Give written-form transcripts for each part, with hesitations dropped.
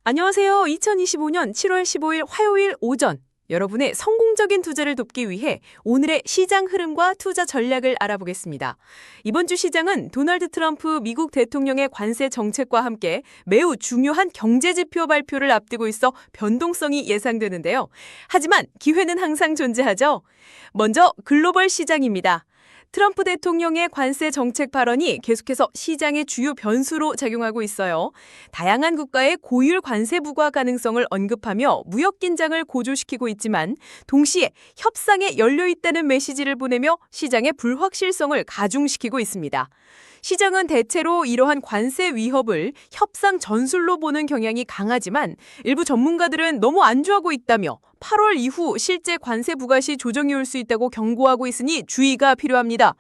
안녕하세요. 2025년 7월 15일 화요일 오전 여러분의 성공적인 투자를 돕기 위해 오늘의 시장 흐름과 투자 전략을 알아보겠습니다. 이번 주 시장은 도널드 트럼프 미국 대통령의 관세 정책과 함께 매우 중요한 경제 지표 발표를 앞두고 있어 변동성이 예상되는데요. 하지만 기회는 항상 존재하죠. 먼저 글로벌 시장입니다. 트럼프 대통령의 관세 정책 발언이 계속해서 시장의 주요 변수로 작용하고 있어요. 다양한 국가의 고율 관세 부과 가능성을 언급하며 무역 긴장을 고조시키고 있지만 동시에 협상에 열려 있다는 메시지를 보내며 시장의 불확실성을 가중시키고 있습니다. 시장은 대체로 이러한 관세 위협을 협상 전술로 보는 경향이 강하지만 일부 전문가들은 너무 안주하고 있다며 8월 이후 실제 관세 부과 시 조정이 올 수 있다고 경고하고 있으니 주의가 필요합니다.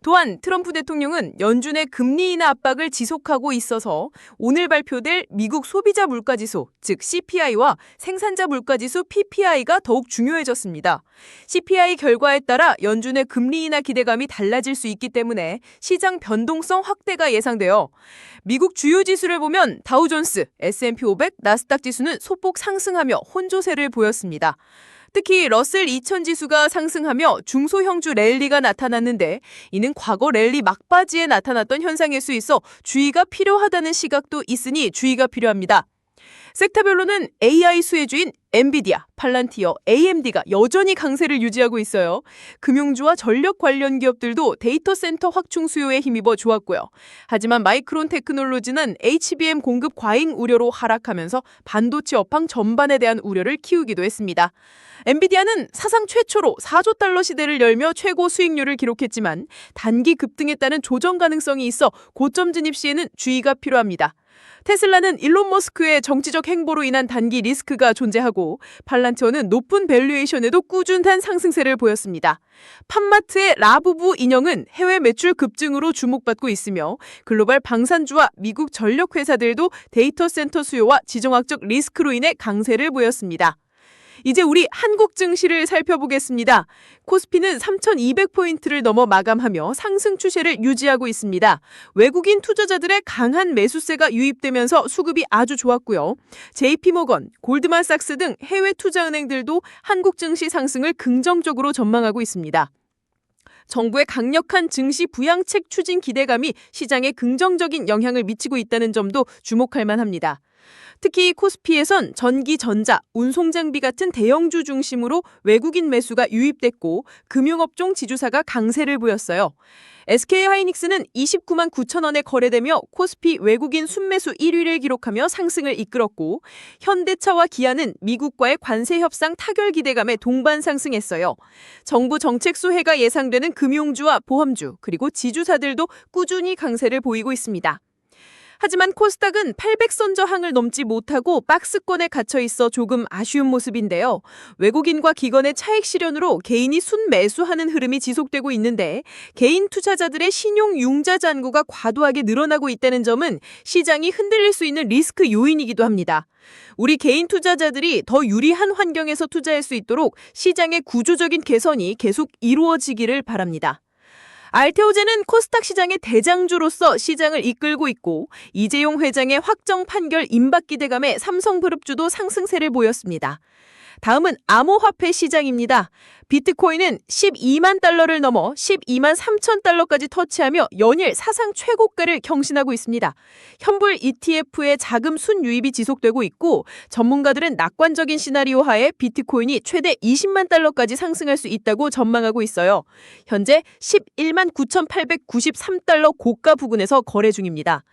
또한 트럼프 대통령은 연준의 금리 인하 압박을 지속하고 있어서 오늘 발표될 미국 소비자 물가지수, 즉 CPI와 생산자 물가지수 PPI가 더욱 중요해졌습니다. CPI 결과에 따라 연준의 금리 인하 기대감이 달라질 수 있기 때문에 시장 변동성 확대가 예상돼요. 미국 주요 지수를 보면 다우존스, S&P 500, 나스닥 지수는 소폭 상승하며 혼조세를 보였습니다. 특히 러셀 2000 지수가 상승하며 중소형주 랠리가 나타났는데 이는 과거 랠리 막바지에 나타났던 현상일 수 있어 주의가 필요하다는 시각도 있으니 주의가 필요합니다. 섹터별로는 AI 수혜주인 엔비디아, 팔란티어, AMD가 여전히 강세를 유지하고 있어요. 금융주와 전력 관련 기업들도 데이터 센터 확충 수요에 힘입어 좋았고요. 하지만 마이크론 테크놀로지는 HBM 공급 과잉 우려로 하락하면서 반도체 업황 전반에 대한 우려를 키우기도 했습니다. 엔비디아는 사상 최초로 4조 달러 시대를 열며 최고 수익률을 기록했지만 단기 급등에 따른 조정 가능성이 있어 고점 진입 시에는 주의가 필요합니다. 테슬라는 일론 머스크의 정치적 행보로 인한 단기 리스크가 존재하고 팔란티어는 높은 밸류에이션에도 꾸준한 상승세를 보였습니다. 팜마트의 라부부 인형은 해외 매출 급증으로 주목받고 있으며 글로벌 방산주와 미국 전력 회사들도 데이터 센터 수요와 지정학적 리스크로 인해 강세를 보였습니다. 이제 우리 한국 증시를 살펴보겠습니다. 코스피는 3,200포인트를 넘어 마감하며 상승 추세를 유지하고 있습니다. 외국인 투자자들의 강한 매수세가 유입되면서 수급이 아주 좋았고요. JP모건, 골드만삭스 등 해외 투자은행들도 한국 증시 상승을 긍정적으로 전망하고 있습니다. 정부의 강력한 증시 부양책 추진 기대감이 시장에 긍정적인 영향을 미치고 있다는 점도 주목할 만합니다. 특히 코스피에선 전기, 전자, 운송장비 같은 대형주 중심으로 외국인 매수가 유입됐고 금융업종 지주사가 강세를 보였어요. SK하이닉스는 29만 9천 원에 거래되며 코스피 외국인 순매수 1위를 기록하며 상승을 이끌었고 현대차와 기아는 미국과의 관세 협상 타결 기대감에 동반 상승했어요. 정부 정책 수혜가 예상되는 금융주와 보험주 그리고 지주사들도 꾸준히 강세를 보이고 있습니다. 하지만 코스닥은 800선 저항을 넘지 못하고 박스권에 갇혀 있어 조금 아쉬운 모습인데요. 외국인과 기관의 차익 실현으로 개인이 순매수하는 흐름이 지속되고 있는데 개인 투자자들의 신용 융자 잔고가 과도하게 늘어나고 있다는 점은 시장이 흔들릴 수 있는 리스크 요인이기도 합니다. 우리 개인 투자자들이 더 유리한 환경에서 투자할 수 있도록 시장의 구조적인 개선이 계속 이루어지기를 바랍니다. 알테오제는 코스닥 시장의 대장주로서 시장을 이끌고 있고 이재용 회장의 확정 판결 임박 기대감에 삼성그룹주도 상승세를 보였습니다. 다음은 암호화폐 시장입니다. 비트코인은 12만 달러를 넘어 12만 3천 달러까지 터치하며 연일 사상 최고가를 경신하고 있습니다. 현불 ETF의 자금 순유입이 지속되고 있고 전문가들은 낙관적인 시나리오 하에 비트코인이 최대 20만 달러까지 상승할 수 있다고 전망하고 있어요. 현재 11만 9,893달러 고가 부근에서 거래 중입니다.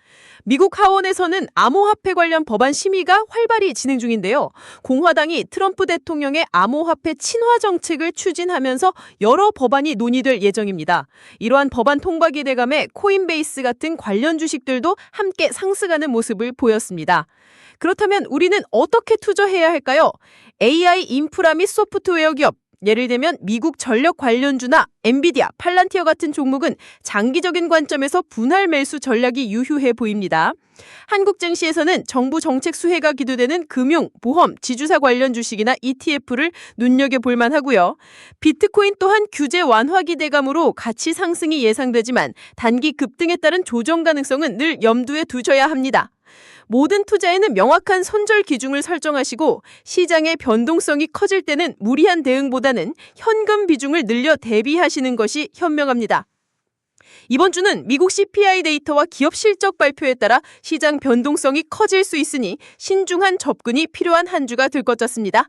미국 하원에서는 암호화폐 관련 법안 심의가 활발히 진행 중인데요. 공화당이 트럼프 대통령의 암호화폐 친화 정책을 추진하면서 여러 법안이 논의될 예정입니다. 이러한 법안 통과 기대감에 코인베이스 같은 관련 주식들도 함께 상승하는 모습을 보였습니다. 그렇다면 우리는 어떻게 투자해야 할까요? AI 인프라 및 소프트웨어 기업, 예를 들면 미국 전력 관련주나 엔비디아, 팔란티어 같은 종목은 장기적인 관점에서 분할 매수 전략이 유효해 보입니다. 한국 증시에서는 정부 정책 수혜가 기대되는 금융, 보험, 지주사 관련 주식이나 ETF를 눈여겨볼 만하고요. 비트코인 또한 규제 완화 기대감으로 가치 상승이 예상되지만 단기 급등에 따른 조정 가능성은 늘 염두에 두셔야 합니다. 모든 투자에는 명확한 손절 기준을 설정하시고 시장의 변동성이 커질 때는 무리한 대응보다는 현금 비중을 늘려 대비하시는 것이 현명합니다. 이번 주는 미국 CPI 데이터와 기업 실적 발표에 따라 시장 변동성이 커질 수 있으니 신중한 접근이 필요한 한 주가 될 것 같습니다.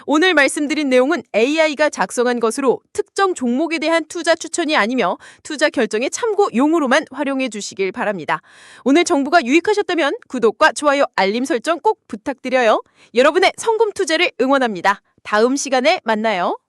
오늘 말씀드린 내용은 AI가 작성한 것으로 특정 종목에 대한 투자 추천이 아니며 투자 결정의 참고용으로만 활용해 주시길 바랍니다. 오늘 정보가 유익하셨다면 구독과 좋아요, 알림 설정 꼭 부탁드려요. 여러분의 성공 투자를 응원합니다. 다음 시간에 만나요.